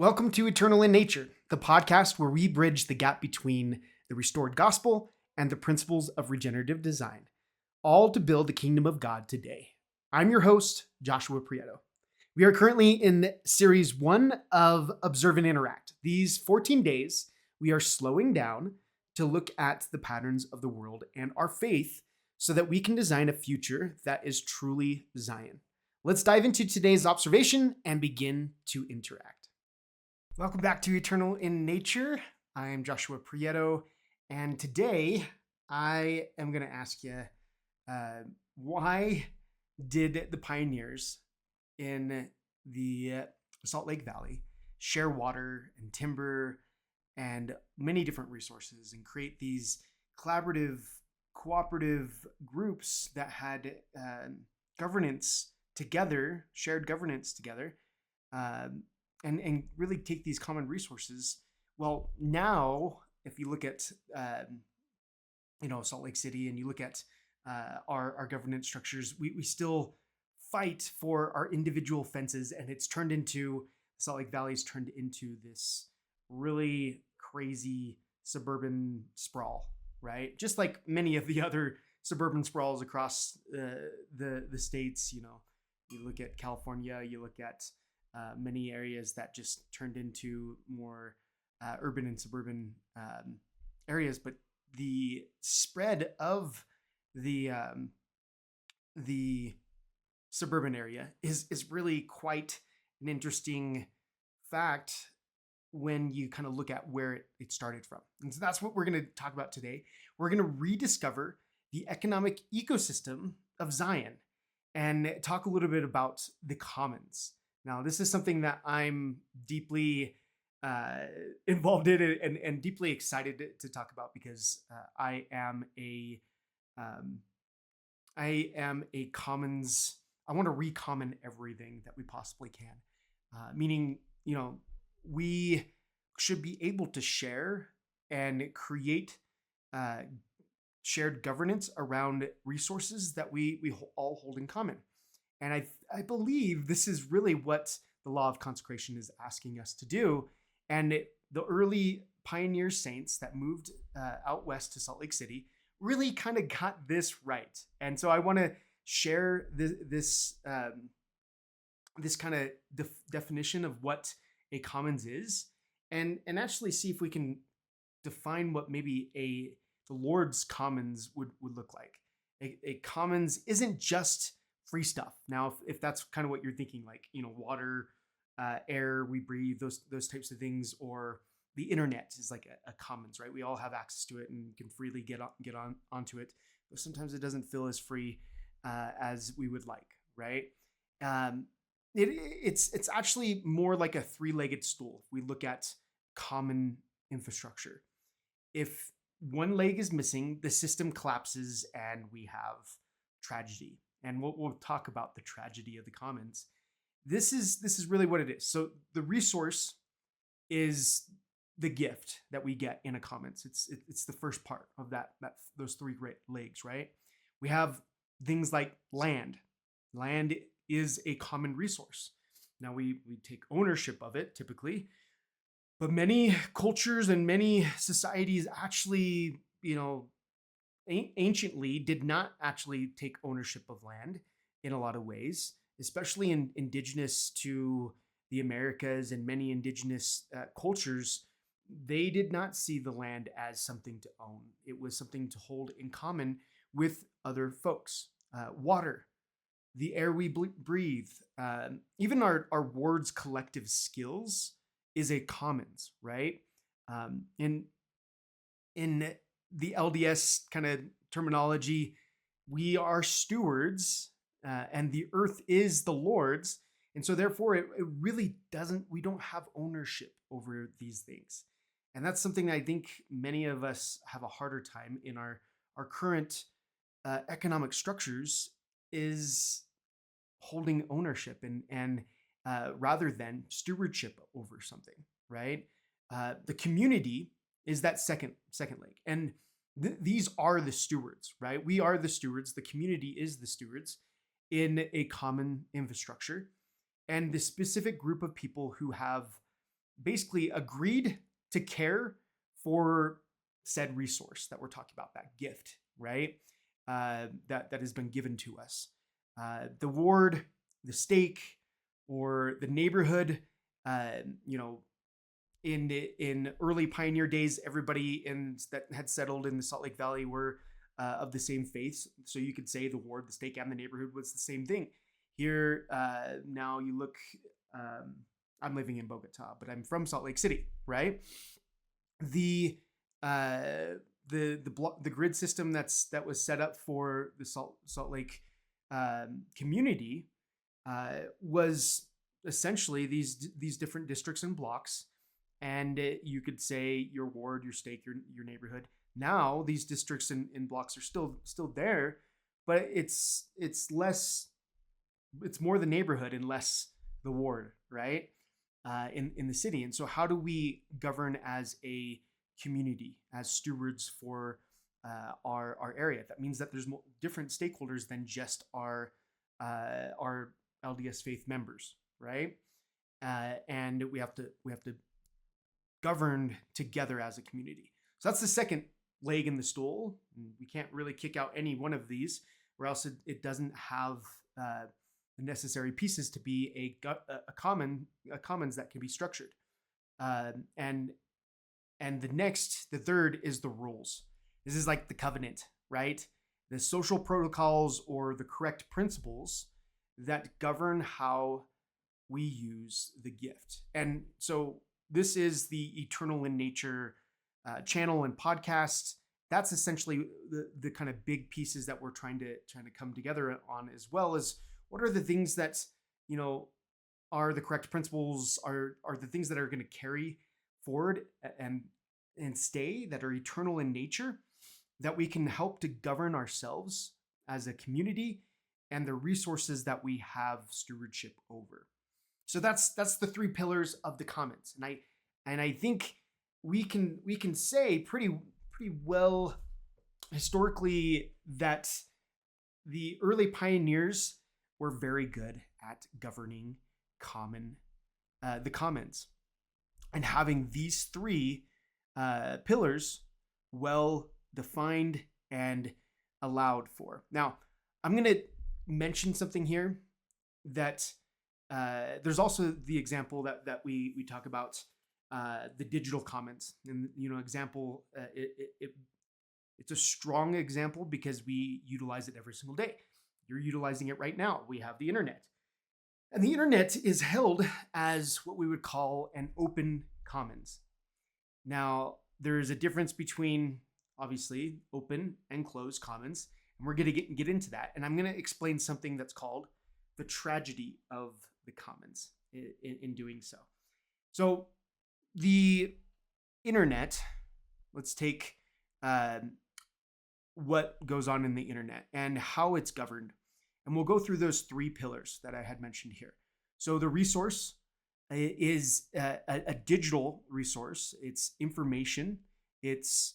Welcome to Eternal in Nature, the podcast where we bridge the gap between the restored gospel and the principles of regenerative design, all to build the kingdom of God today. I'm your host, Joshua Prieto. We are currently in series 1 of Observe and Interact. These 14 days, we are slowing down to look at the patterns of the world and our faith so that we can design a future that is truly Zion. Let's dive into today's observation and begin to interact. Welcome back to Eternal in Nature. I am Joshua Prieto, and today I am going to ask you, why did the pioneers in the Salt Lake Valley share water and timber and many different resources and create these collaborative, cooperative groups that had governance together, shared governance together, and really take these common resources? Well, now, if you look at, Salt Lake City and you look at our governance structures, we still fight for our individual fences, and Salt Lake Valley's turned into this really crazy suburban sprawl, right? Just like many of the other suburban sprawls across the states. You look at California, you look at many areas that just turned into more urban and suburban areas, but the spread of the suburban area is really quite an interesting fact when you kind of look at where it started from. And so that's what we're going to talk about today. We're going to rediscover the economic ecosystem of Zion and talk a little bit about the commons. Now, this is something that I'm deeply involved in and deeply excited to talk about, because I am a commons. I want to recommon everything that we possibly can. Meaning, we should be able to share and create shared governance around resources that we all hold in common. And I believe this is really what the Law of Consecration is asking us to do. And the early pioneer saints that moved out west to Salt Lake City really kind of got this right. And so I want to share this kind of definition of what a commons is, and actually see if we can define what maybe the Lord's commons would look like. A commons isn't just free stuff. Now, if that's kind of what you're thinking, like, water, air we breathe, those types of things, or the internet is like a commons, right? We all have access to it and can freely get onto it, but sometimes it doesn't feel as free as we would like, right? It's actually more like a three-legged stool. If we look at common infrastructure, if one leg is missing, the system collapses and we have tragedy. And we'll talk about the tragedy of the commons. This is really what it is. So the resource is the gift that we get in a commons. It's the first part of those three great legs, right? We have things like land. Land is a common resource. Now we take ownership of it typically, but many cultures and many societies actually, anciently did not actually take ownership of land in a lot of ways, especially indigenous to the Americas and many indigenous cultures. They did not see the land as something to own. It was something to hold in common with other folks. Water, the air we breathe, even our ward's collective skills is a commons, right? In the LDS kind of terminology, we are stewards, and the earth is the Lord's. And so therefore it really we don't have ownership over these things. And that's something I think many of us have a harder time in our current economic structures, is holding ownership and rather than stewardship over something, right? The community is that second leg. And these are the stewards, right? We are the stewards. The community is the stewards in a common infrastructure. And the specific group of people who have basically agreed to care for said resource that we're talking about, that gift, right? That has been given to us. The ward, the stake, or the neighborhood, in early pioneer days, everybody that had settled in the Salt Lake Valley were of the same faith. So you could say the ward, the stake, and the neighborhood was the same thing. Here, now you look, I'm living in Bogota, but I'm from Salt Lake City, right? The grid system that was set up for the Salt Lake community was essentially these different districts and blocks, and you could say your ward, your stake, your neighborhood. Now these districts and blocks are still there, but it's less. It's more the neighborhood and less the ward, right? In the city. And so how do we govern as a community, as stewards for our area? That means that there's different stakeholders than just our LDS faith members, right? And we have to govern together as a community. So that's the second leg in the stool. We can't really kick out any one of these, or else it doesn't have the necessary pieces to be a commons that can be structured. And the third is the rules. This is like the covenant, right? The social protocols or the correct principles that govern how we use the gift. And so this is the Eternal in Nature channel and podcast. That's essentially the kind of big pieces that we're trying to come together on, as well as what are the things that, are the correct principles, are the things that are going to carry forward and stay, that are eternal in nature, that we can help to govern ourselves as a community and the resources that we have stewardship over. So that's the three pillars of the commons. And I think we can say pretty well historically that the early pioneers were very good at governing the commons and having these three pillars well defined and allowed for. Now, I'm going to mention something here that there's also the example that we talk about, the digital commons. And example, it's a strong example because we utilize it every single day. You're utilizing it right now. We have the internet. And the internet is held as what we would call an open commons. Now, there is a difference between, obviously, open and closed commons, and we're going to get into that. And I'm going to explain something that's called the tragedy of the commons in doing so. So the internet, let's take what goes on in the internet and how it's governed. And we'll go through those three pillars that I had mentioned here. So the resource is a digital resource. It's information, it's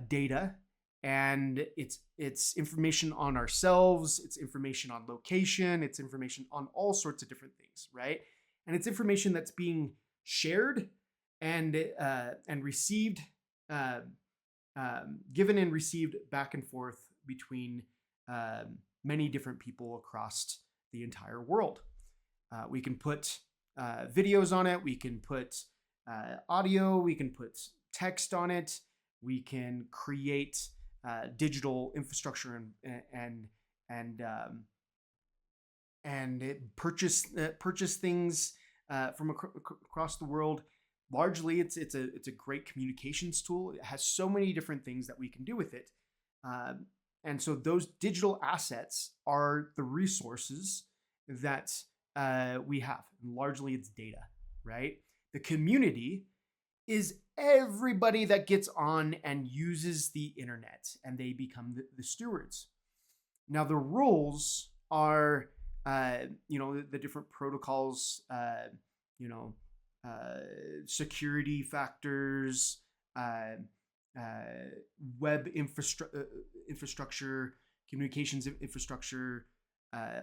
data, and it's information on ourselves, it's information on location, it's information on all sorts of different things, right? And it's information that's being shared and received, given and received back and forth between many different people across the entire world. We can put videos on it. We can put audio. We can put text on it. We can create digital infrastructure and purchase things from across the world. Largely, it's a great communications tool. It has so many different things that we can do with it. And so those digital assets are the resources that we have. And largely, it's data, right? The community is everybody that gets on and uses the internet, and they become the stewards. Now, the rules are, the different protocols, security factors, web infrastructure, communications infrastructure,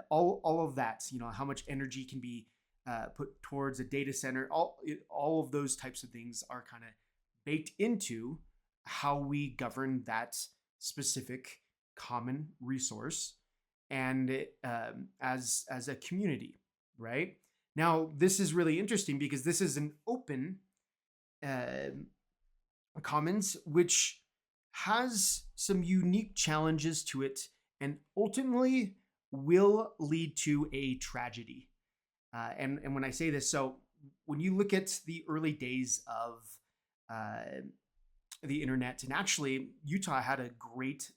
all of that, how much energy can be put towards a data center. All of those types of things are kind of baked into how we govern that specific common resource and as a community, right? Now, this is really interesting because this is an open commons, which has some unique challenges to it and ultimately will lead to a tragedy. And when I say this, so when you look at the early days of the internet, and actually Utah had a great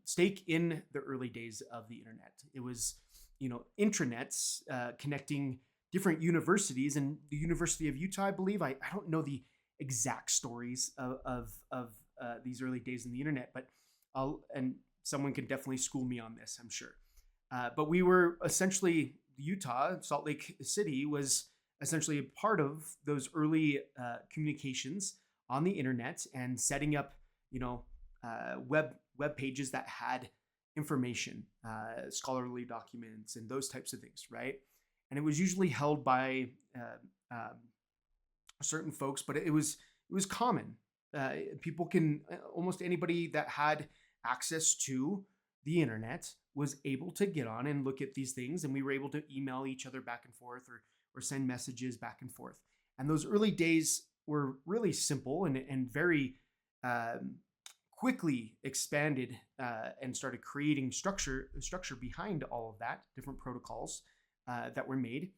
stake in the early days of the internet. It was, intranets connecting different universities, and the University of Utah, I believe. I don't know the exact stories of these early days in the internet, but and someone can definitely school me on this, I'm sure. But we were essentially, Utah, Salt Lake City was essentially a part of those early communications on the internet and setting up, web pages that had information, scholarly documents, and those types of things, right? And it was usually held by certain folks, but it was common. People can, almost anybody that had access to the internet was able to get on and look at these things, and we were able to email each other back and forth or send messages back and forth. And those early days were really simple and very quickly expanded and started creating structure behind all of that, different protocols that were made.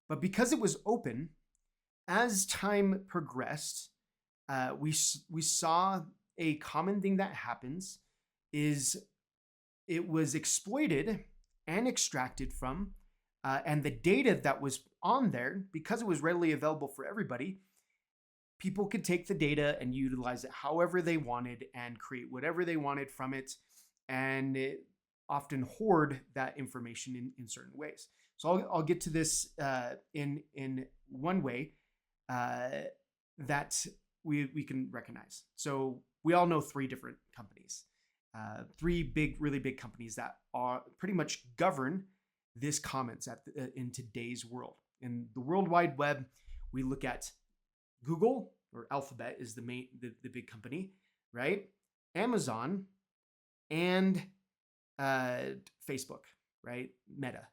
But because it was open, as time progressed, we saw a common thing that happens is it was exploited and extracted from, and the data that was on there, because it was readily available for everybody, people could take the data and utilize it however they wanted and create whatever they wanted from it, and it often hoard that information in certain ways. So I'll get to this in one way that we can recognize. So we all know three different companies, three really big companies that are pretty much govern this commons in today's world. In the World Wide Web, we look at Google, or Alphabet is the big company, right? Amazon and Facebook, right? Meta.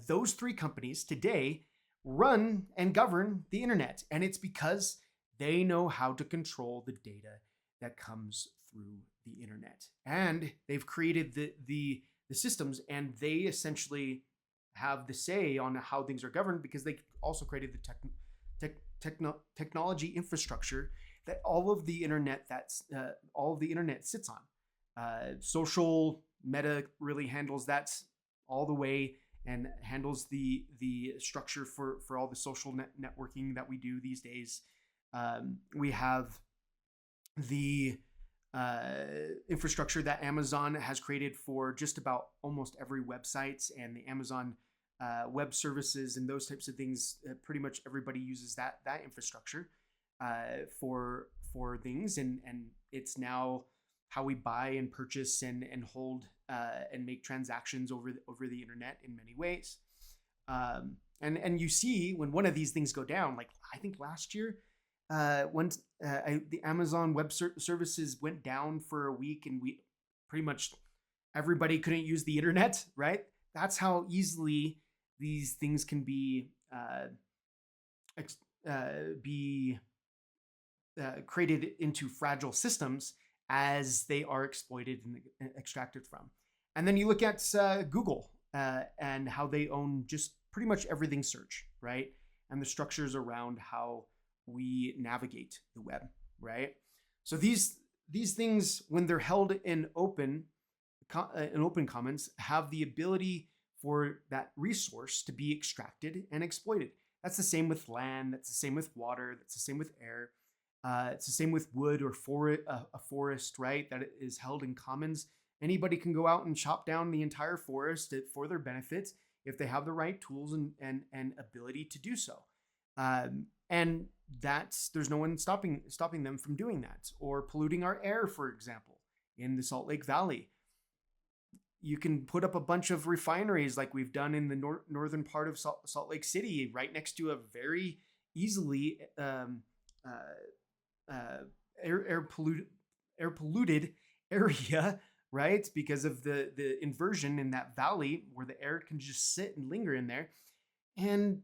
Those three companies today run and govern the internet, and it's because they know how to control the data that comes through the internet, and they've created the systems, and they essentially have the say on how things are governed because they also created the technology infrastructure that all of the internet sits on. Social Meta really handles that all the way and handles the structure for all the social networking that we do these days. We have the infrastructure that Amazon has created for just about almost every website, and the Amazon web services and those types of things. Pretty much everybody uses that infrastructure for things, and it's now how we buy and purchase and hold and make transactions over the internet in many ways. And you see when one of these things go down, like I think last year, when the Amazon web services went down for a week, and we pretty much everybody couldn't use the internet, right? That's how easily these things can be created into fragile systems as they are exploited and extracted from. And then you look at Google and how they own just pretty much everything search, right? And the structures around how we navigate the web, right? So these things, when they're held in open commons, have the ability for that resource to be extracted and exploited. That's the same with land. That's the same with water. That's the same with air. It's the same with wood or a forest, right? That is held in commons. Anybody can go out and chop down the entire forest for their benefit if they have the right tools and ability to do so. And there's no one stopping them from doing that, or polluting our air, for example, in the Salt Lake Valley. you can put up a bunch of refineries like we've done in the northern part of Salt Lake City, right next to a very easily air polluted area, right? Because of the inversion in that valley where the air can just sit and linger in there. And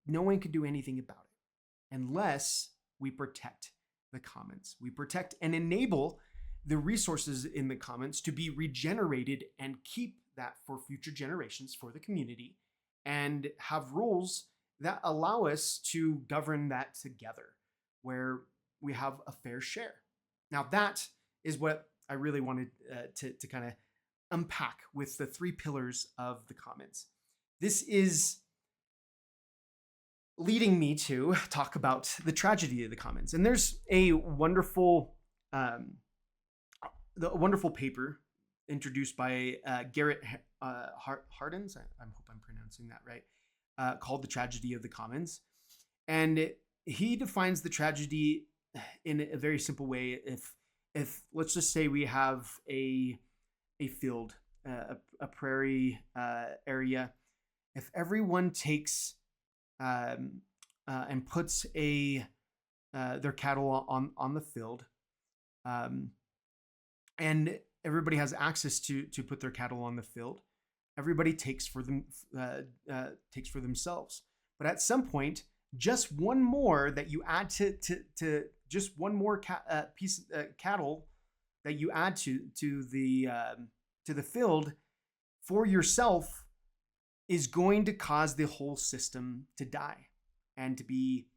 no one can do anything about it unless we protect the commons. We protect and enable the resources in the commons to be regenerated and keep that for future generations, for the community, and have rules that allow us to govern that together, where we have a fair share. Now, that is what I really wanted to kind of unpack with the 3 pillars of the commons. This is leading me to talk about the tragedy of the commons. And there's a wonderful paper introduced by Garrett Hardens, I hope I'm pronouncing that right, called The Tragedy of the Commons. And he defines the tragedy in a very simple way. If let's just say we have a field, a prairie area, if everyone takes and puts their cattle on the field, and everybody has access to put their cattle on the field, everybody takes for themselves. But at some point, just one more that you add to just one more piece cattle that you add to the field for yourself is going to cause the whole system to die and to be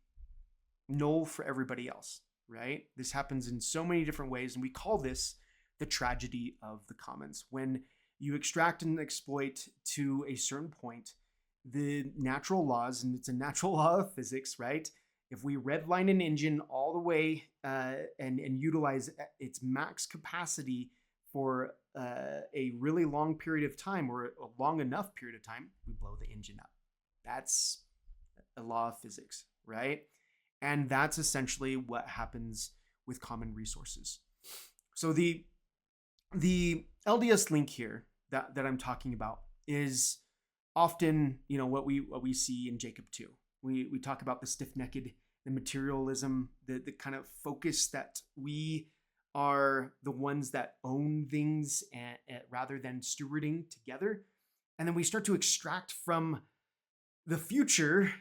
null for everybody else, right? This happens in so many different ways, and we call this the tragedy of the commons. When you extract and exploit to a certain point the natural laws, and it's a natural law of physics, right? If we redline an engine all the way and utilize its max capacity for a really long period of time, or a long enough period of time, we blow the engine up. That's a law of physics, right? And that's essentially what happens with common resources. So the LDS link here that I'm talking about is often, what we see in Jacob 2. We talk about the stiff-necked, the materialism, the kind of focus that we are the ones that own things rather than stewarding together. And then we start to extract from the future,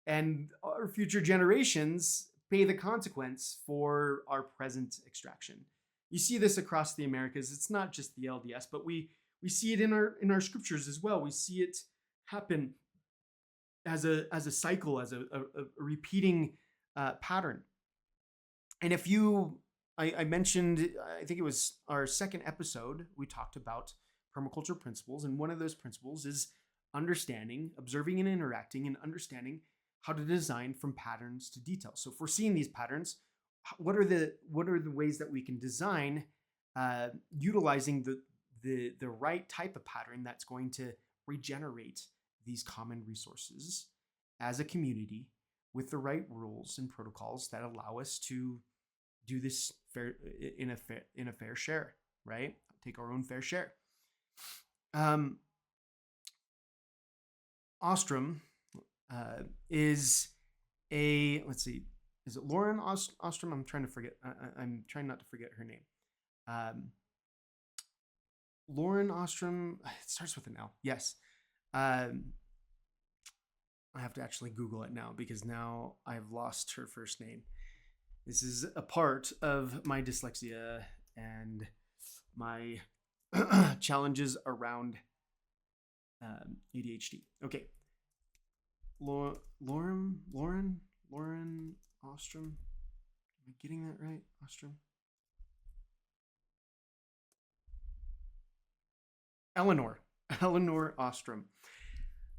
and our future generations pay the consequence for our present extraction. You see this across the Americas. It's not just the LDS, but we see it in our scriptures as well. We see it happen as a cycle, as a repeating pattern. And if I mentioned, I think it was our second episode, we talked about permaculture principles, and one of those principles is observing and interacting, and understanding how to design from patterns to detail. So if we're seeing these patterns, what are the ways that we can design utilizing the right type of pattern that's going to regenerate these common resources as a community with the right rules and protocols that allow us to do this in a fair share, right? Take our own fair share. Ostrom is let's see, is it Lauren Ostrom? I'm trying to forget. I'm trying not to forget her name. Lauren Ostrom. It starts with an L. Yes. I have to actually Google it now, because now I've lost her first name. This is a part of my dyslexia and my challenges around ADHD. Okay. Lauren Ostrom. Am I getting that right? Ostrom? Elinor Ostrom.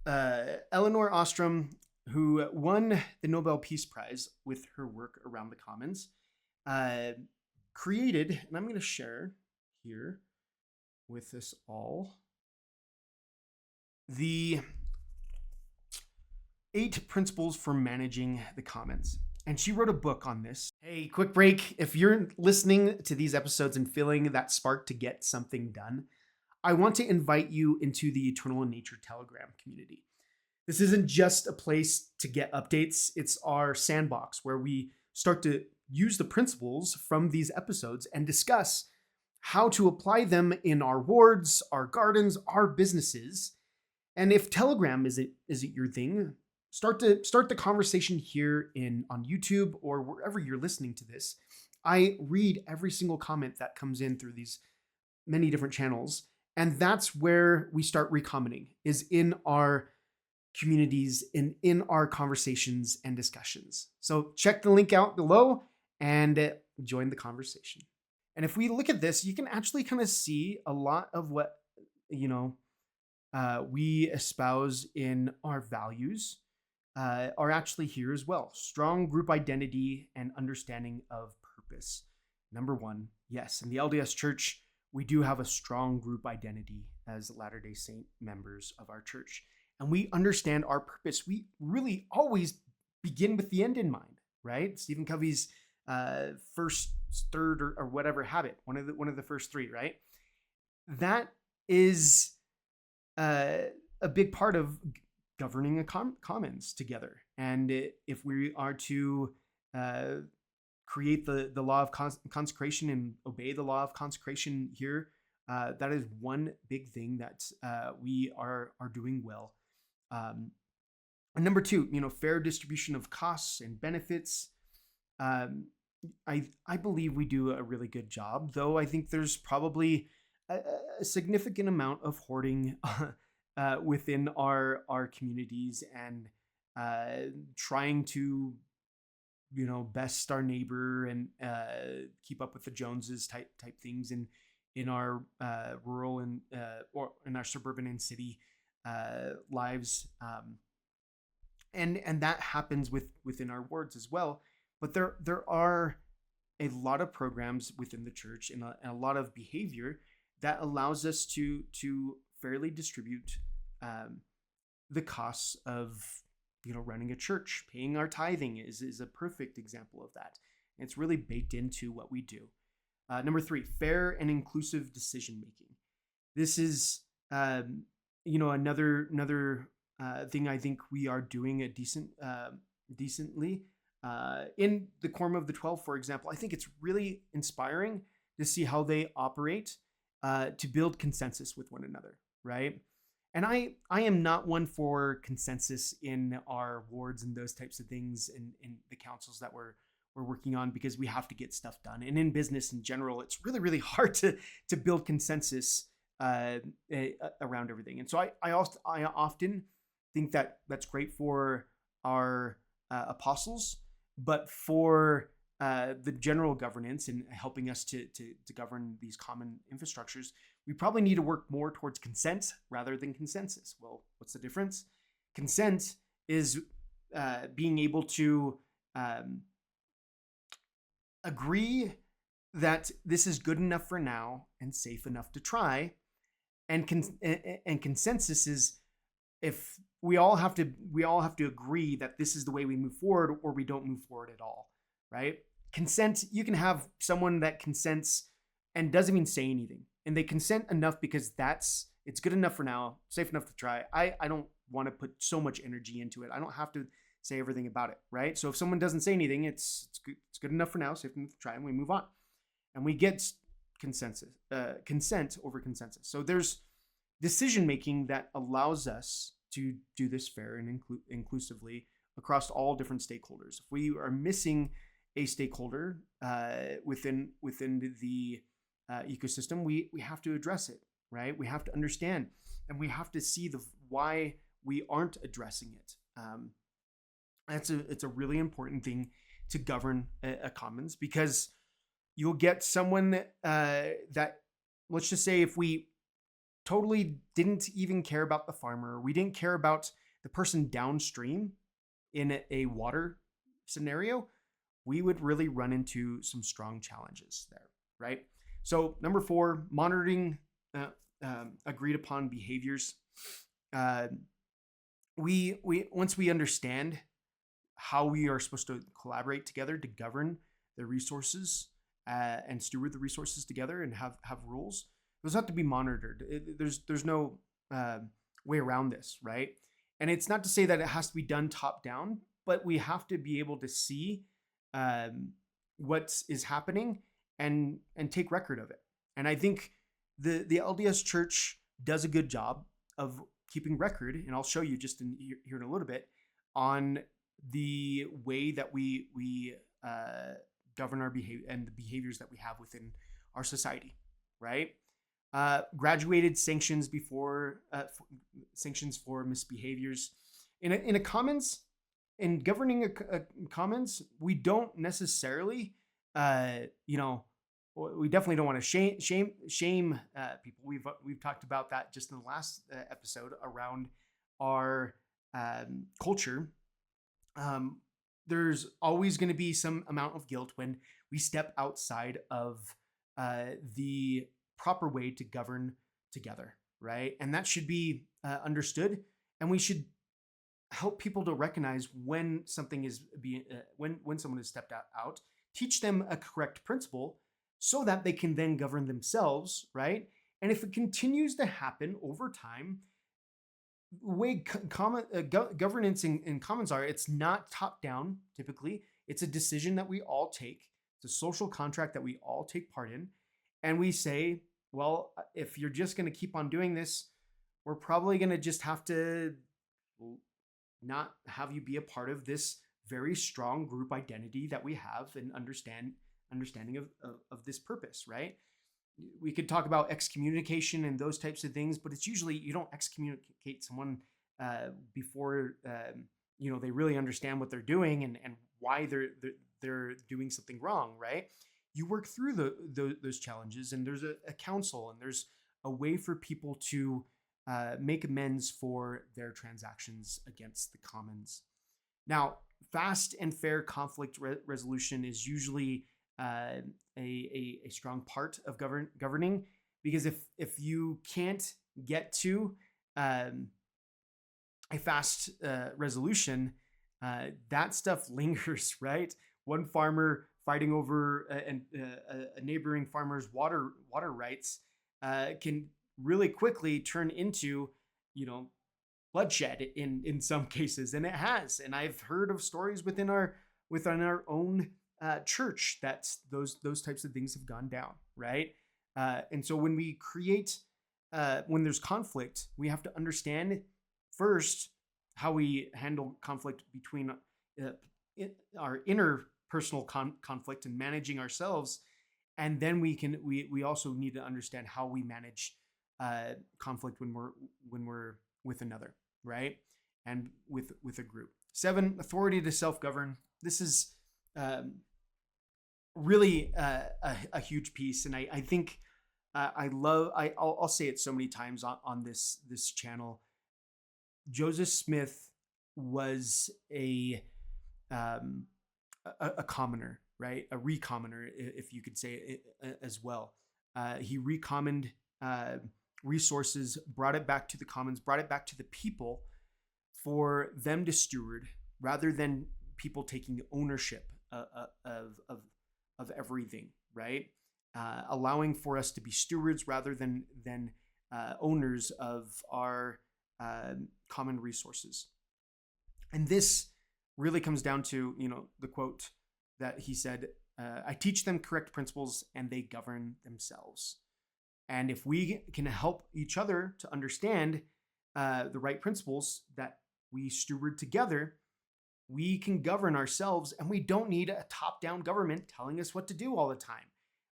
Elinor Ostrom, who won the Nobel Peace Prize with her work around the commons, created, and I'm going to share here with us all, the 8 principles for managing the commons. And she wrote a book on this. Hey, quick break. If you're listening to these episodes and feeling that spark to get something done, I want to invite you into the Eternal in Nature Telegram community. This isn't just a place to get updates. It's our sandbox where we start to use the principles from these episodes and discuss how to apply them in our wards, our gardens, our businesses. And if Telegram isn't your thing, start the conversation here on YouTube or wherever you're listening to this. I read every single comment that comes in through these many different channels, and that's where we start recommenting, is in our communities, in our conversations and discussions. So check the link out below and join the conversation. And if we look at this, you can actually kind of see a lot of what, we espouse in our values are actually here as well. Strong group identity and understanding of purpose. Number one, yes, in the LDS Church, we do have a strong group identity as Latter-day Saint members of our church. And we understand our purpose. We really always begin with the end in mind, right? Stephen Covey's first, third, or whatever habit, one of the first three, right? That is a big part of governing a commons together. And if we are to create the law of consecration and obey the law of consecration here, that is one big thing that we are doing well. And number two, fair distribution of costs and benefits. I believe we do a really good job, though I think there's probably a significant amount of hoarding within our communities and trying to best our neighbor and keep up with the Joneses type things in our rural and or in our suburban and city lives, and that happens within our wards as well. But there are a lot of programs within the church and a lot of behavior that allows us to fairly distribute the costs of running a church. Paying our tithing is a perfect example of that. And it's really baked into what we do. Number three, fair and inclusive decision making. This is another thing I think we are doing a decently in the Quorum of the 12, for example. I think it's really inspiring to see how they operate to build consensus with one another, right? And I am not one for consensus in our wards and those types of things in the councils that we're working on, because we have to get stuff done. And in business in general, it's really, really hard to build consensus around everything. And so I often think that that's great for our apostles, but for the general governance and helping us to govern these common infrastructures, we probably need to work more towards consent rather than consensus. Well, what's the difference? Consent is being able to agree that this is good enough for now and safe enough to try. And consensus is if we all have to agree that this is the way we move forward, or we don't move forward at all, right? Consent, you can have someone that consents and doesn't even say anything, and they consent enough because it's good enough for now, safe enough to try. I don't want to put so much energy into it. I don't have to say everything about it, right? So if someone doesn't say anything, it's good enough for now, safe enough to try, and we move on, and we get consent over consensus. So there's decision making that allows us to do this fair and inclusively across all different stakeholders. If we are missing a stakeholder within the ecosystem, we have to address it, right? We have to understand, and we have to see why we aren't addressing it. It's a really important thing to govern a commons, because you'll get someone that, let's just say, if we totally didn't even care about the farmer, we didn't care about the person downstream in a water scenario, we would really run into some strong challenges there, right? So number 4, monitoring agreed upon behaviors. We once we understand how we are supposed to collaborate together to govern the resources and steward the resources together and have rules, those have to be monitored. There's no way around this, right? And it's not to say that it has to be done top down, but we have to be able to see what is happening and take record of it. And I think the LDS Church does a good job of keeping record, and I'll show you just here in a little bit on the way that we govern our behavior and the behaviors that we have within our society, right? Graduated sanctions before sanctions for misbehaviors in a commons. In governing a commons, we don't necessarily, we definitely don't want to shame people. We've talked about that just in the last episode around our culture. There's always going to be some amount of guilt when we step outside of the proper way to govern together, right? And that should be understood, and we should help people to recognize when something is being when someone has stepped out, teach them a correct principle so that they can then govern themselves, right? And if it continues to happen over time, the way governance in commons are, it's not top down typically. It's a decision that we all take. It's a social contract that we all take part in. And we say, well, if you're just going to keep on doing this, we're probably going to just have to not have you be a part of this very strong group identity that we have and understanding of this purpose, right? We could talk about excommunication and those types of things, but it's usually you don't excommunicate someone before they really understand what they're doing and why they're doing something wrong, right? You work through those challenges, and there's a council, and there's a way for people to make amends for their transactions against the commons. Now, fast and fair conflict resolution is usually a strong part of governing, because if you can't get to a fast resolution, that stuff lingers, right? One farmer fighting over a neighboring farmer's water rights can really quickly turn into, bloodshed in some cases, and it has. And I've heard of stories within our own church that those types of things have gone down, right? And so when we create, when there's conflict, we have to understand first how we handle conflict between our interpersonal conflict and managing ourselves, and then we also need to understand how we manage conflict when we're with another, right? And with a group. 7, authority to self-govern. This is really a huge piece, and I think I'll say it so many times on this channel. Joseph Smith was a commoner, right? A recommoner, if you could say it as well. He recommoned resources, brought it back to the commons, brought it back to the people for them to steward, rather than people taking ownership of everything, right? Allowing for us to be stewards rather than owners of our common resources. And this really comes down to, the quote that he said, I teach them correct principles and they govern themselves. And if we can help each other to understand the right principles that we steward together, we can govern ourselves, and we don't need a top-down government telling us what to do all the time.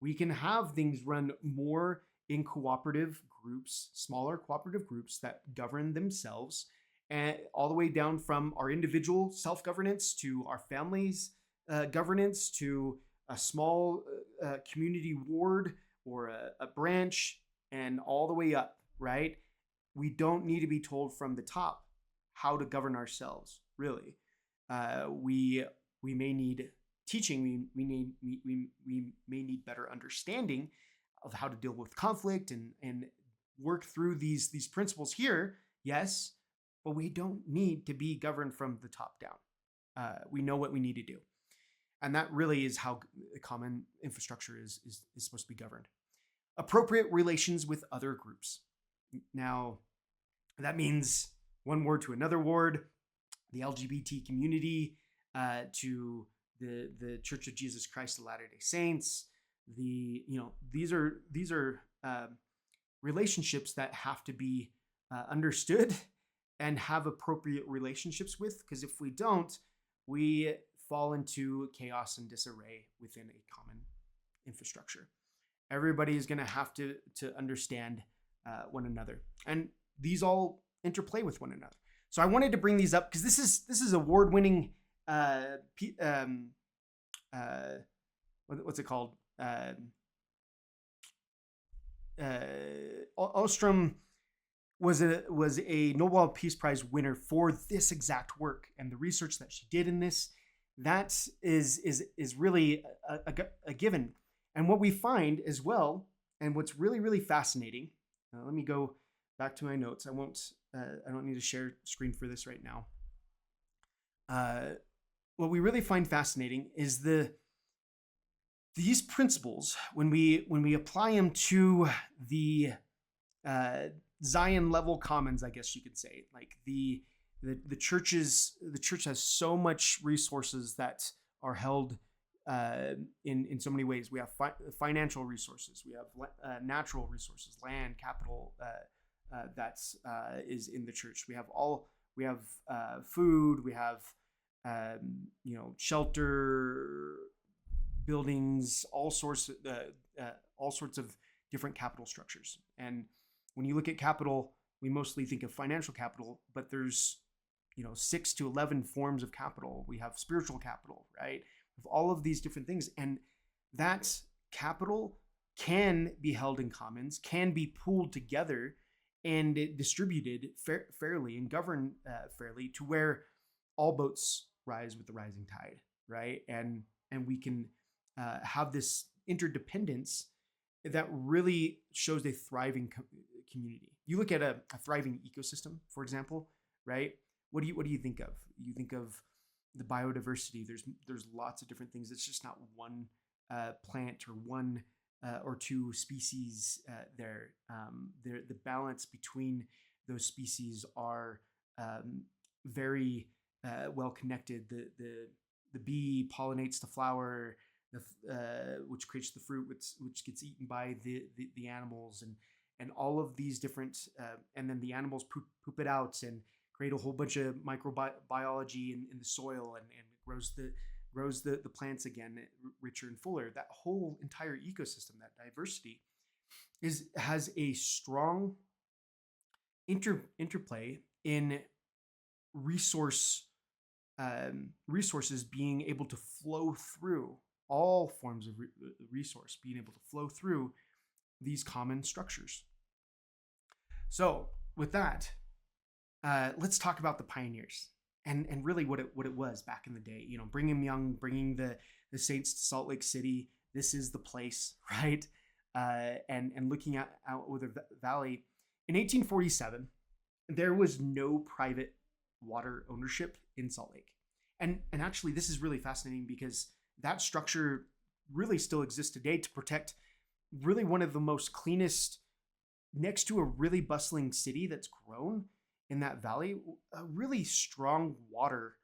We can have things run more in cooperative groups, smaller cooperative groups that govern themselves, and all the way down from our individual self-governance to our families' governance to a small community ward or a branch, and all the way up, right? We don't need to be told from the top how to govern ourselves, really. We may need teaching. We may need better understanding of how to deal with conflict and work through these principles here. Yes, but we don't need to be governed from the top down. We know what we need to do, and that really is how common infrastructure is supposed to be governed. appropriate relations with other groups. Now, that means one ward to another ward, the LGBT community to the Church of Jesus Christ of Latter-day Saints. These are relationships that have to be understood and have appropriate relationships with, because if we don't, we fall into chaos and disarray within a common infrastructure. Everybody is going to have to understand one another, and these all interplay with one another. So I wanted to bring these up because this is award-winning. What's it called? Ostrom was a Nobel Peace Prize winner for this exact work, and the research that she did in this, that is really a given. And what we find as well, and what's really, really fascinating, let me go back to my notes. I don't need to share screen for this right now. What we really find fascinating is these principles, when we apply them to the Zion level commons, I guess you could say, like the church has so much resources that are held in so many ways. We have financial resources, we have natural resources, land, capital that is in the church. We have food, we have shelter, buildings, all sorts of different capital structures. And when you look at capital, we mostly think of financial capital, but there's 6 to 11 forms of capital. We have spiritual capital, right? With all of these different things, and that capital can be held in commons, can be pooled together and distributed fairly and governed fairly, to where all boats rise with the rising tide, right? And we can have this interdependence that really shows a thriving community. You look at a thriving ecosystem, for example, right? What do you think of? You think of the biodiversity. There's lots of different things. It's just not one plant or one or two species there. The balance between those species are very well connected. The bee pollinates the flower, which creates the fruit, which gets eaten by the animals, and all of these different, and then the animals poop it out and create a whole bunch of microbiology in the soil, and grows the plants again richer and fuller. That whole entire ecosystem, that diversity, has a strong interplay in resources being able to flow through, all forms of resource being able to flow through these common structures. So with that, let's talk about the pioneers and really what it was back in the day. Brigham Young bringing the saints to Salt Lake City. This is the place, right? And looking out over the valley. In 1847, there was no private water ownership in Salt Lake. And actually, this is really fascinating because that structure really still exists today to protect really one of the most cleanest, next to a really bustling city that's grown in that valley, a really strong water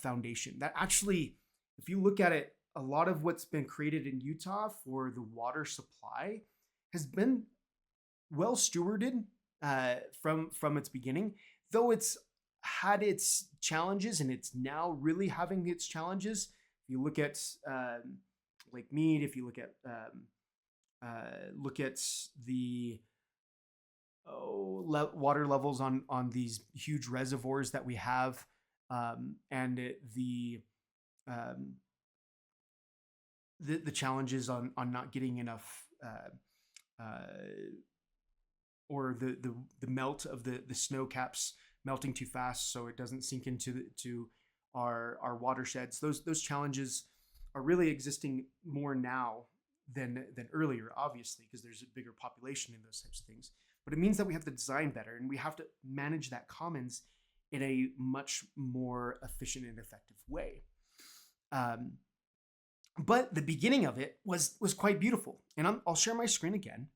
foundation that actually, if you look at it, a lot of what's been created in Utah for the water supply has been well stewarded from its beginning, though it's had its challenges and it's now really having its challenges. If you look at Lake Mead, if you look at the water levels on these huge reservoirs that we have, and the challenges on not getting enough, or the melt of the snow caps melting too fast so it doesn't sink into our watersheds. Those challenges are really existing more now than earlier, obviously, because there's a bigger population in those types of things. But it means that we have to design better, and we have to manage that commons in a much more efficient and effective way. But the beginning of it was quite beautiful. And I'll share my screen again.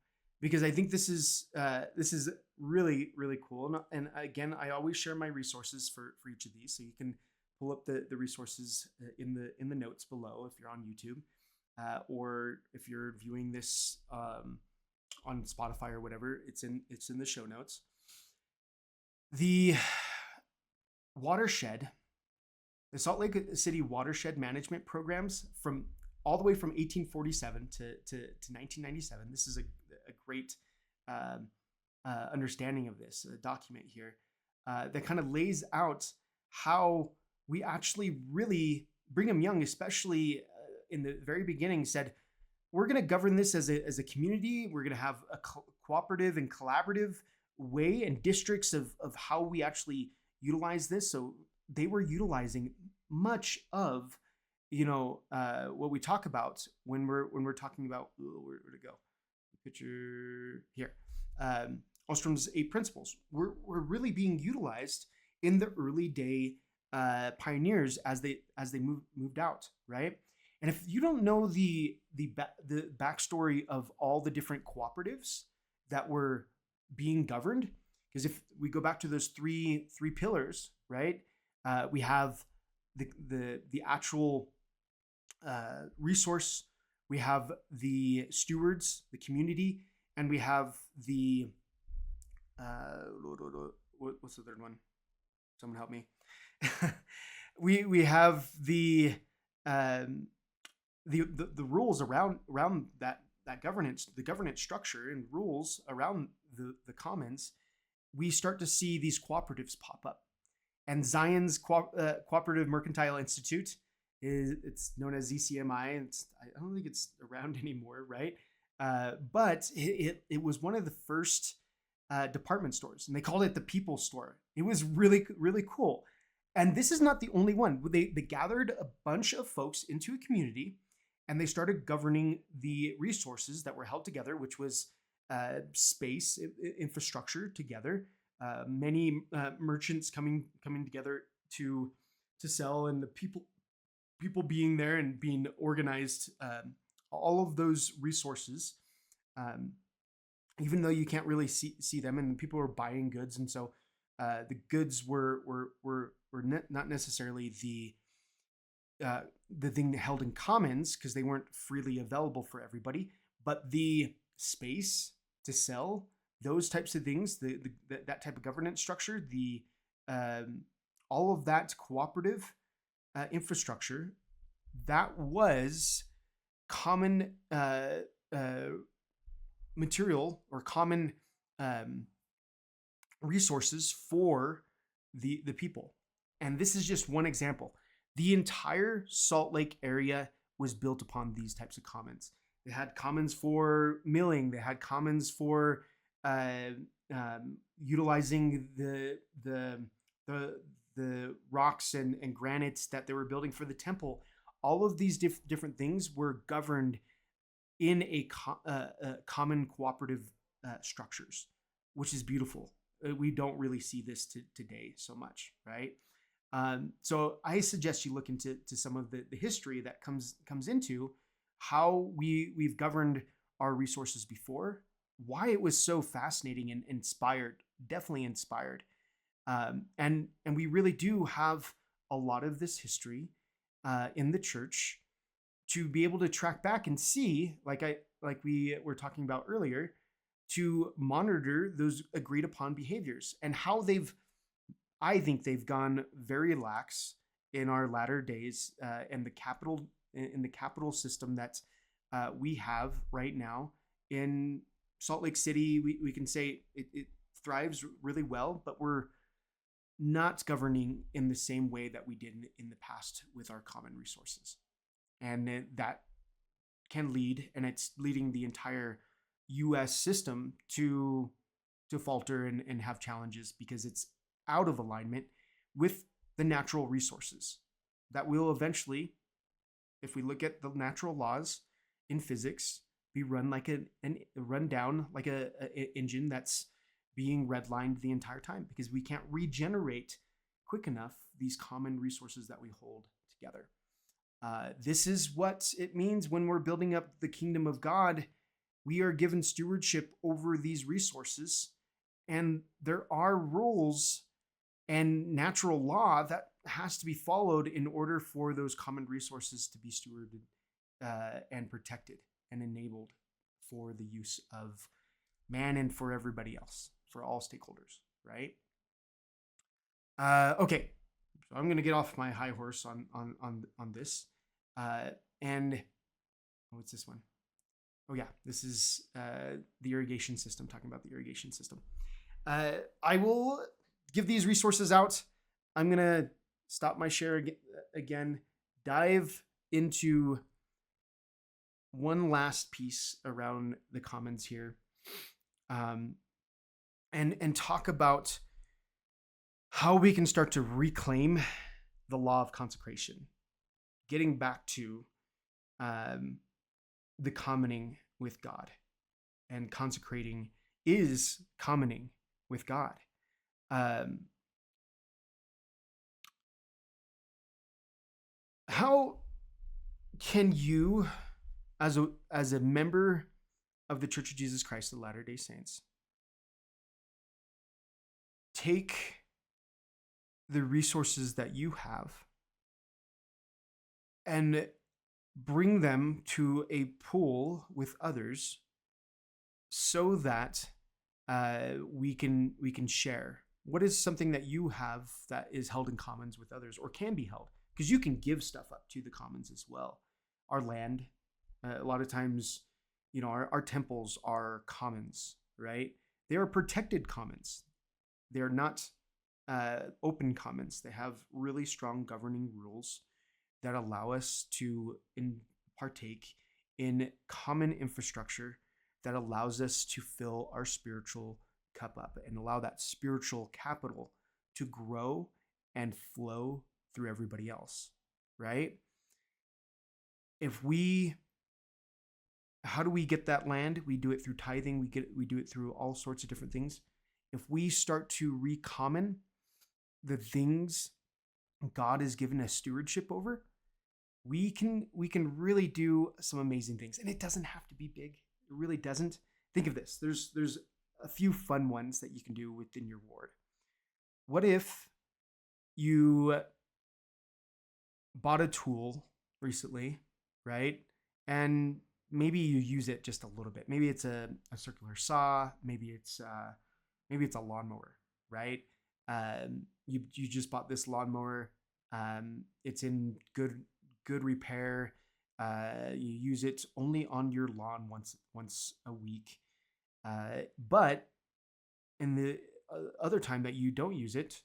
because I think this is really, really cool. And again, I always share my resources for each of these, so you can pull up the resources in the notes below if you're on YouTube, or if you're viewing this on Spotify or whatever. It's in the show notes. The watershed, the Salt Lake City watershed management programs from all the way from 1847 to 1997. This is a great understanding of this document here that kind of lays out how we actually really, Brigham Young, especially in the very beginning, said, we're going to govern this as a community. We're going to have a cooperative and collaborative way and districts of how we actually utilize this. So they were utilizing much of, what we talk about when we're talking about, where to go? Picture here. Ostrom's 8 principles were really being utilized in the early day pioneers as they moved out, right? And if you don't know the backstory of all the different cooperatives that were being governed, because if we go back to those three pillars, right? We have the actual resource, we have the stewards, the community, and we have the what's the third one? Someone help me. we have the rules around that governance, the governance structure and rules around the commons. We start to see these cooperatives pop up, and Zion's Cooperative Mercantile Institute it's known as ZCMI. I don't think it's around anymore, right? But it was one of the first department stores, and they called it the People Store. It was really, really cool. And this is not the only one. They gathered a bunch of folks into a community, and they started governing the resources that were held together, which was space, infrastructure together, many merchants coming together to sell, and the people being there and being organized, all of those resources, even though you can't really see them, and people were buying goods. And so the goods were not necessarily the thing held in commons, because they weren't freely available for everybody, but the space to sell those types of things, that type of governance structure, all of that cooperative infrastructure, that was common material or common resources for the people. And this is just one example. The entire Salt Lake area was built upon these types of commons. They had commons for milling. They had commons for utilizing the rocks and granites that they were building for the temple. All of these different things were governed in a common cooperative structures, which is beautiful. We don't really see this today so much, right? So I suggest you look into some of the history that comes into how we've governed our resources before, why it was so fascinating and definitely inspired. And we really do have a lot of this history in the church to be able to track back and see, like we were talking about earlier, to monitor those agreed upon behaviors and how I think they've gone very lax in our latter days, and in the capital system that we have right now in Salt Lake City. We can say it thrives really well, but we're not governing in the same way that we did in the past with our common resources. And that can lead, and it's leading the entire US system to falter and have challenges, because it's out of alignment with the natural resources that will eventually, if we look at the natural laws in physics, be run like run down like a engine that's being redlined the entire time, because we can't regenerate quick enough these common resources that we hold together. This is what it means when we're building up the kingdom of God We are given stewardship over these resources, and there are rules and natural law that has to be followed in order for those common resources to be stewarded and protected and enabled for the use of man and for everybody else, for all stakeholders, right? Okay, so I'm gonna get off my high horse on this, and what's this one? Oh yeah, this is the irrigation system. Talking about the irrigation system. I will give these resources out. I'm gonna stop my share again, dive into one last piece around the commons here, and talk about how we can start to reclaim the law of consecration, getting back to the commoning with God, and consecrating is commoning with God. How can you, as a member of the Church of Jesus Christ of Latter-day Saints, take the resources that you have and bring them to a pool with others so that we can share? What is something that you have that is held in commons with others, or can be held? Because you can give stuff up to the commons as well. Our land, a lot of times, our temples are commons, right? They are protected commons. They are not open commons. They have really strong governing rules that allow us to partake in common infrastructure that allows us to fill our spiritual cup up and allow that spiritual capital to grow and flow through everybody else, right? How do we get that land? We do it through tithing. We do it through all sorts of different things. If we start to recommon the things God has given us stewardship over, we can really do some amazing things. And it doesn't have to be big. It really doesn't. Think of this. There's a few fun ones that you can do within your ward. What if you bought a tool recently, right? And maybe you use it just a little bit. Maybe it's a circular saw. Maybe it's a lawnmower, right? You just bought this lawnmower. It's in good repair. You use it only on your lawn once a week. But in the other time that you don't use it,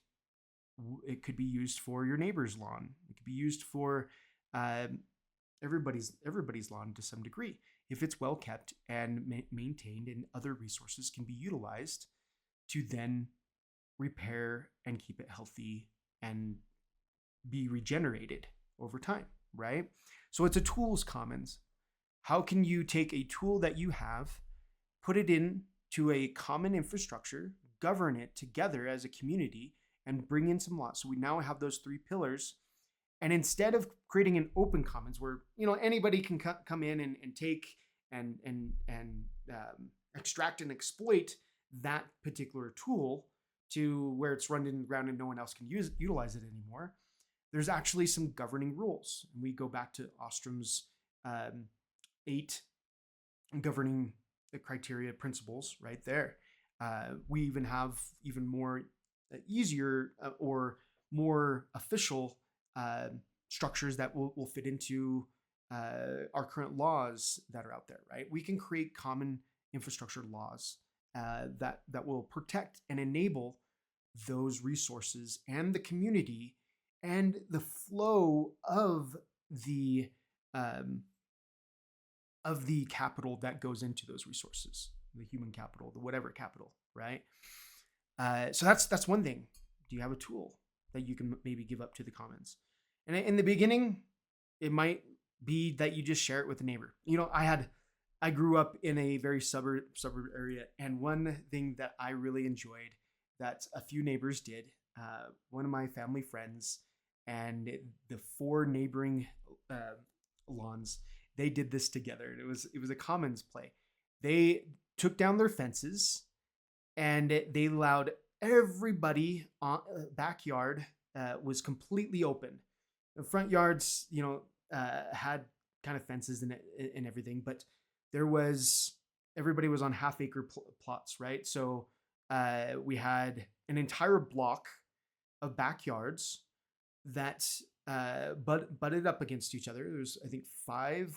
it could be used for your neighbor's lawn. It could be used for everybody's lawn to some degree. If it's well kept and maintained, and other resources can be utilized to then repair and keep it healthy and be regenerated over time, right? So it's a tools commons. How can you take a tool that you have, put it into a common infrastructure, govern it together as a community, and bring in some laws? So we now have those three pillars. And instead of creating an open commons where anybody can come in and take and extract and exploit that particular tool to where it's run in the ground and no one else can utilize it anymore, there's actually some governing rules. And we go back to Ostrom's 8 governing criteria principles right there. We even have even more easier or more official structures that will fit into our current laws that are out there, right? We can create common infrastructure laws that will protect and enable those resources and the community and the flow of the capital that goes into those resources, the human capital, the whatever capital, right? So that's one thing. Do you have a tool that you can maybe give up to the commons? And in the beginning, it might be that you just share it with a neighbor. I grew up in a very suburb area, and one thing that I really enjoyed that a few neighbors did, one of my family friends and the 4 neighboring lawns, they did this together. It was a commons play. They took down their fences and they allowed everybody on backyard was completely open. The front yards, had kind of fences and everything, but there was everybody was on half-acre plots, right? So we had an entire block of backyards that butted up against each other. There's, I think, 5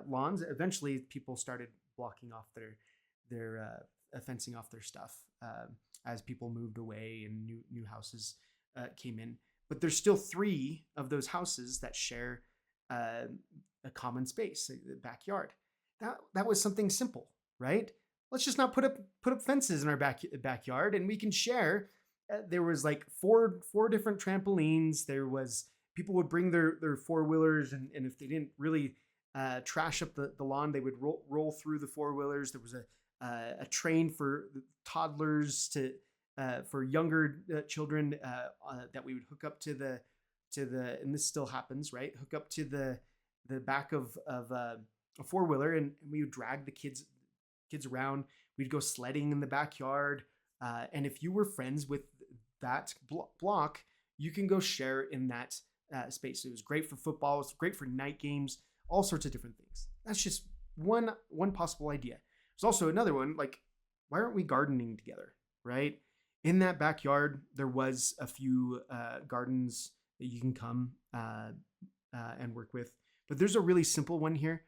lawns. Eventually, people started blocking off their fencing off their stuff as people moved away and new houses came in. But there's still 3 of those houses that share a common space, a backyard. That was something simple, right? Let's just not put up fences in our backyard, and we can share. There was like four different trampolines. There was people would bring their 4-wheelers, and if they didn't really trash up the lawn, they would roll through the 4-wheelers. There was a train for toddlers for younger children that we would hook up to the and this still happens, right? Hook up to the back of a 4-wheeler, and we would drag the kids around. We'd go sledding in the backyard, and if you were friends with that block, you can go share in that space. It was great for football. It was great for night games. All sorts of different things. That's just one possible idea. There's also another one, like, why aren't we gardening together, right? In that backyard, there was a few gardens that you can come and work with. But there's a really simple one here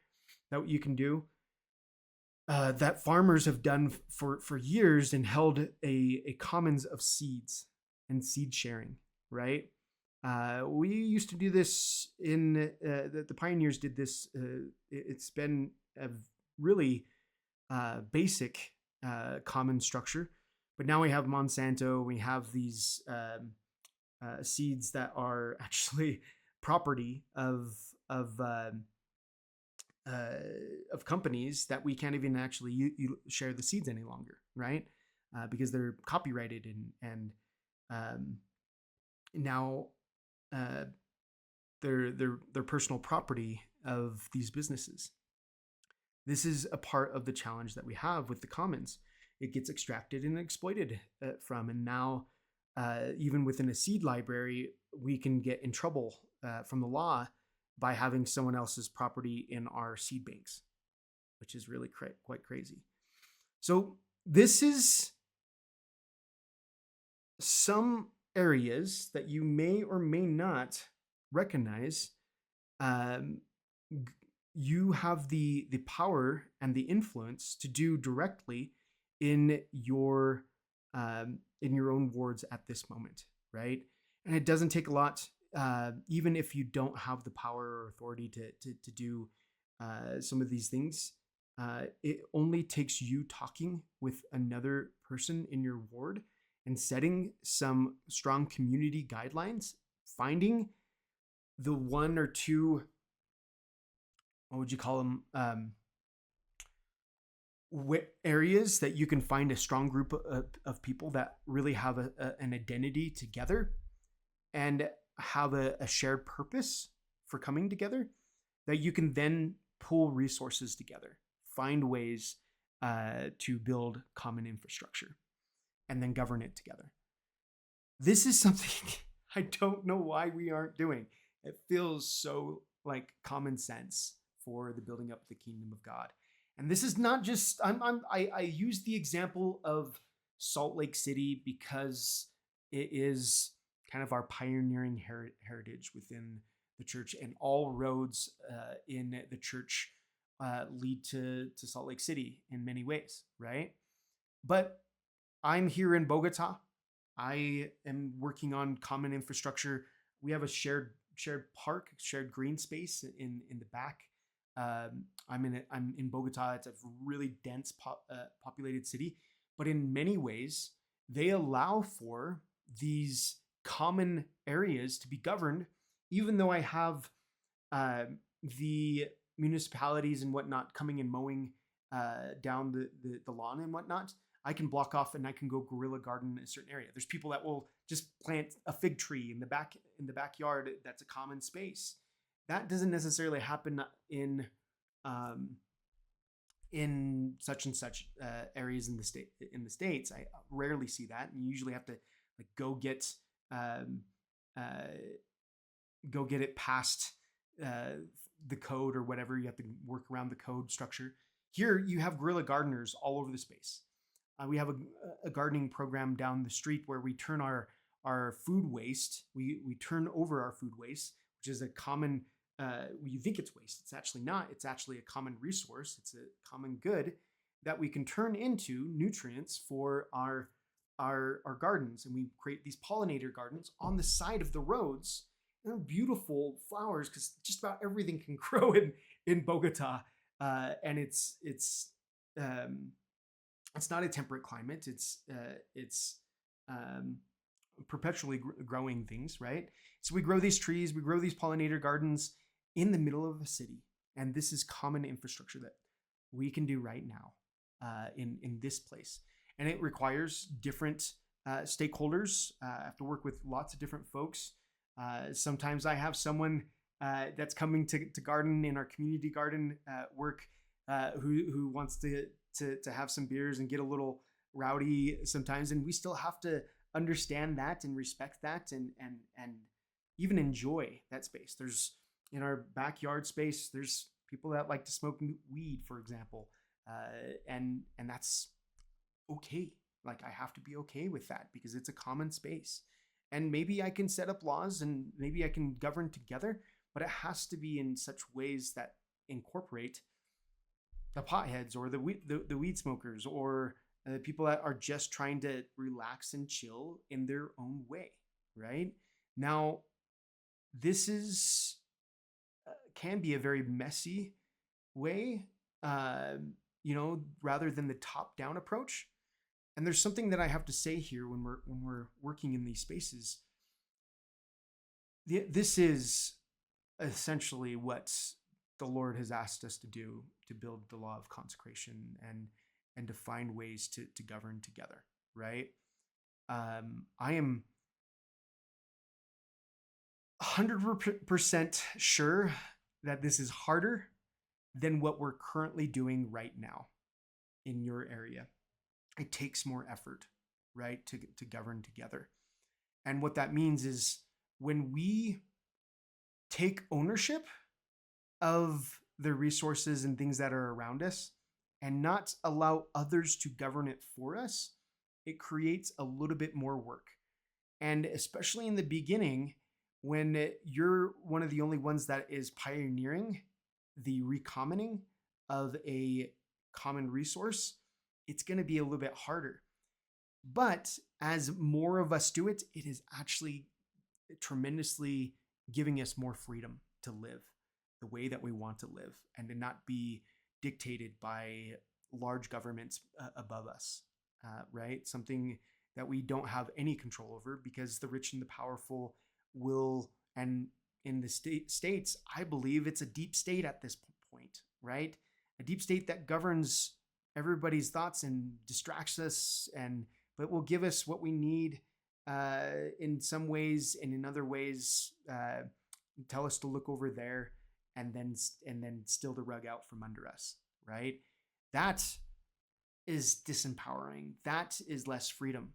that you can do that farmers have done for years and held a commons of seeds and seed sharing, right? We used to do this in the pioneers did this. It's been a really basic common structure, but now we have Monsanto. We have these seeds that are actually property of companies that we can't even actually share the seeds any longer, right? Because they're copyrighted and now they're personal property of these businesses. This is a part of the challenge that we have with the commons. It gets extracted and exploited from, and now even within a seed library, we can get in trouble from the law by having someone else's property in our seed banks, which is really quite crazy. So this is some areas that you may or may not recognize. You have the power and the influence to do directly in your own wards at this moment, right? And it doesn't take a lot. Even if you don't have the power or authority to do some of these things, it only takes you talking with another person in your ward and setting some strong community guidelines, finding the 1 or 2, what would you call them, areas that you can find a strong group of people that really have an identity together and have a shared purpose for coming together, that you can then pull resources together, find ways to build common infrastructure, and then govern it together. This is something I don't know why we aren't doing. It feels so like common sense for the building up of the kingdom of God. And this is not just, I use the example of Salt Lake City because it is kind of our pioneering heritage within the church, and all roads in the church lead to Salt Lake City in many ways, right? But I'm here in Bogota. I am working on common infrastructure. We have a shared park, shared green space in the back. I'm in Bogota. It's a really dense populated city, but in many ways they allow for these common areas to be governed, even though I have the municipalities and whatnot coming and mowing down the lawn and whatnot. I can block off and I can go guerrilla garden in a certain area. There's people that will just plant a fig tree in the backyard. That's a common space. That doesn't necessarily happen in in such and such areas in the states. I rarely see that, and you usually have to like um, uh, go get it past the code or whatever. You have to work around the code structure. Here, you have guerrilla gardeners all over the space. We have a gardening program down the street where we turn our food waste. We turn over our food waste, which is a common. You think it's waste. It's actually not. It's actually a common resource. It's a common good that we can turn into nutrients for our gardens, and we create these pollinator gardens on the side of the roads. And they're beautiful flowers because just about everything can grow in Bogota, and it's not a temperate climate. It's perpetually growing things, right? So we grow these trees, we grow these pollinator gardens in the middle of a city, and this is common infrastructure that we can do right now in this place. And it requires different stakeholders. I have to work with lots of different folks. Sometimes I have someone that's coming to garden in our community garden work who wants to have some beers and get a little rowdy sometimes, and we still have to understand that and respect that and even enjoy that space. There's in our backyard space, there's people that like to smoke weed, for example, and that's okay. Like I have to be okay with that because it's a common space. And maybe I can set up laws and maybe I can govern together, but it has to be in such ways that incorporate the potheads or the weed smokers or people that are just trying to relax and chill in their own way, right? Now, this is can be a very messy way, rather than the top-down approach. And there's something that I have to say here when we're working in these spaces. This is essentially what the Lord has asked us to do, to build the law of consecration and to find ways to govern together, right? I am 100% sure that this is harder than what we're currently doing right now in your area. It takes more effort, right, to govern together. And what that means is when we take ownership of the resources and things that are around us and not allow others to govern it for us, it creates a little bit more work. And especially in the beginning, when you're one of the only ones that is pioneering the recommoning of a common resource, it's going to be a little bit harder. But as more of us do it, it is actually tremendously giving us more freedom to live the way that we want to live and to not be dictated by large governments above us, right? Something that we don't have any control over because the rich and the powerful will, and in the states, I believe it's a deep state at this point, right? A deep state that governs everybody's thoughts and distracts us, but will give us what we need in some ways, and in other ways tell us to look over there, and then steal the rug out from under us, right? That is disempowering. That is less freedom.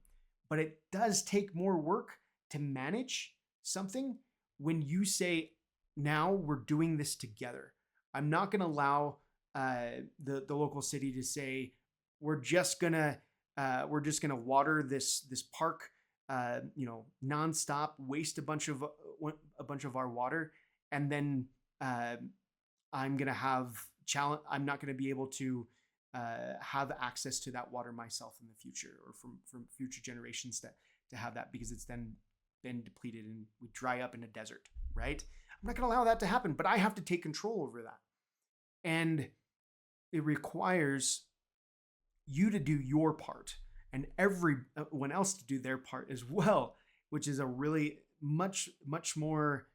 But it does take more work to manage something when you say, now we're doing this together. I'm not going to allow the local city to say, we're just gonna water this park, nonstop, waste a bunch of our water, and then I'm not gonna be able to have access to that water myself in the future, or from future generations to have that, because it's then been depleted and we dry up in a desert, right? I'm not gonna allow that to happen, but I have to take control over that. And it requires you to do your part and everyone else to do their part as well, which is a really much more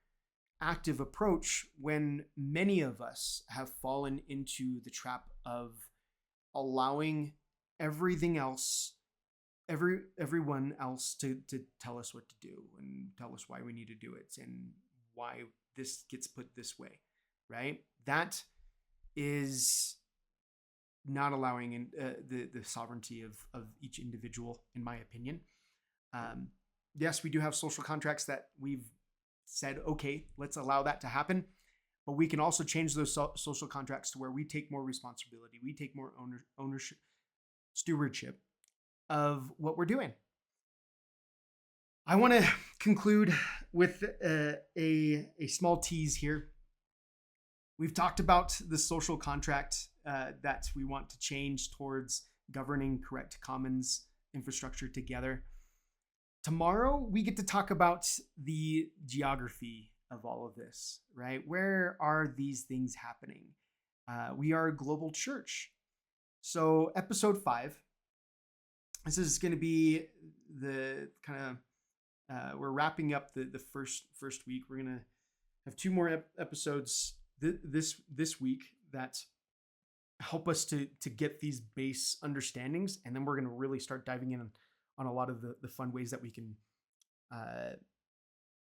active approach when many of us have fallen into the trap of allowing everyone else to tell us what to do and tell us why we need to do it and why this gets put this way, right? That is not allowing the sovereignty of each individual, in my opinion. Yes, we do have social contracts that we've said, okay, let's allow that to happen. But we can also change those social contracts to where we take more responsibility. We take more ownership, stewardship of what we're doing. I want to conclude with a small tease here. We've talked about the social contract that we want to change towards governing correct commons infrastructure together. Tomorrow, we get to talk about the geography of all of this, right? Where are these things happening? We are a global church. So episode 5, this is going to be the kind of, we're wrapping up the first week. We're going to have 2 more episodes this week that help us to get these base understandings. And then we're going to really start diving in on a lot of the fun ways that we can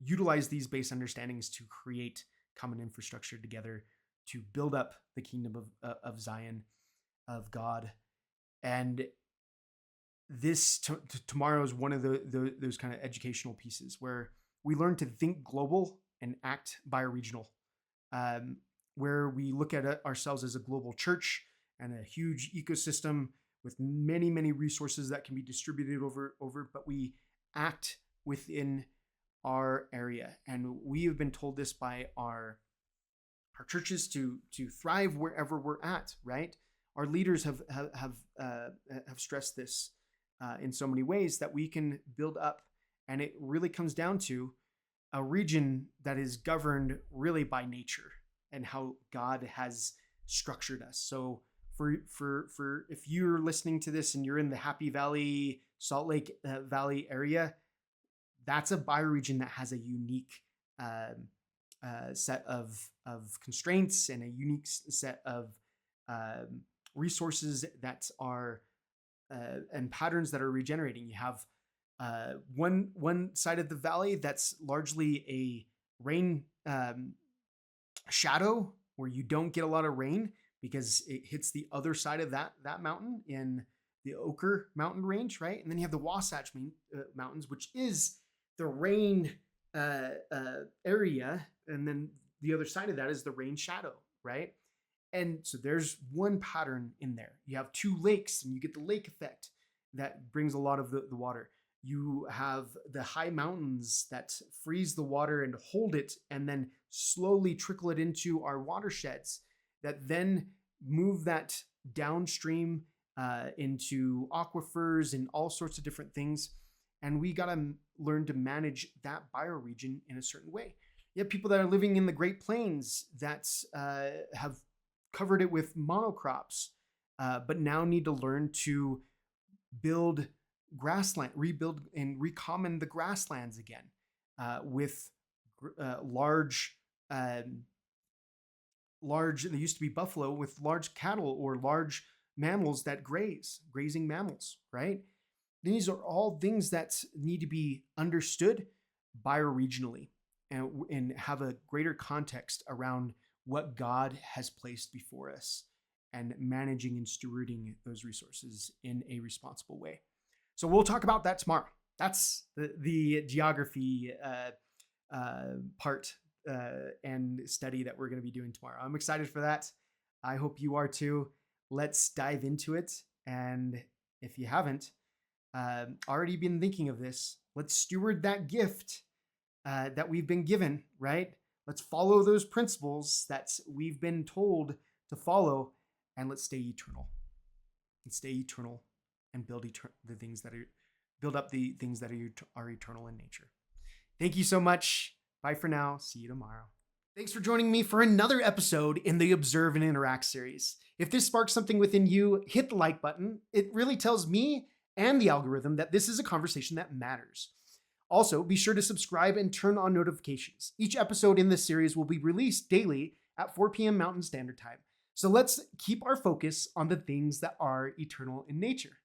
utilize these base understandings to create common infrastructure together to build up the kingdom of Zion, of God. And this tomorrow is one of those kind of educational pieces where we learn to think global and act bioregional, where we look at ourselves as a global church and a huge ecosystem with many, many resources that can be distributed over, but we act within our area. And we have been told this by our churches to thrive wherever we're at, right? Our leaders have stressed this in so many ways that we can build up. And it really comes down to a region that is governed really by nature and how God has structured us. So for if you're listening to this and you're in the Happy Valley, Salt Lake Valley area, that's a bioregion that has a unique set of constraints and a unique set of resources that are and patterns that are regenerating. You have one side of the valley that's largely a rain shadow, where you don't get a lot of rain because it hits the other side of that mountain in the Oquirrh mountain range, right? And then you have the Wasatch Mountains, which is the rain area, and then the other side of that is the rain shadow, right? And so there's one pattern in there. You have 2 lakes, and you get the lake effect that brings a lot of the water. You have the high mountains that freeze the water and hold it, and then slowly trickle it into our watersheds that then move that downstream into aquifers and all sorts of different things. And we got to learn to manage that bioregion in a certain way. You have people that are living in the Great Plains that have covered it with monocrops, but now need to learn to build grassland, rebuild and recommon the grasslands again with large, they used to be buffalo, with large cattle or large mammals that grazing mammals, right? These are all things that need to be understood bioregionally and have a greater context around what God has placed before us and managing and stewarding those resources in a responsible way. So we'll talk about that tomorrow. That's the geography part and study that we're going to be doing tomorrow. I'm excited for that. I hope you are too. Let's dive into it. And if you haven't already been thinking of this, let's steward that gift that we've been given, right? Let's follow those principles that we've been told to follow, and let's stay eternal. Let's stay eternal and build up the things that are eternal in nature. Thank you so much. Bye for now. See you tomorrow. Thanks for joining me for another episode in the Observe and Interact series. If this sparks something within you, hit the like button. It really tells me and the algorithm that this is a conversation that matters. Also, be sure to subscribe and turn on notifications. Each episode in this series will be released daily at 4 p.m. Mountain Standard Time. So let's keep our focus on the things that are eternal in nature.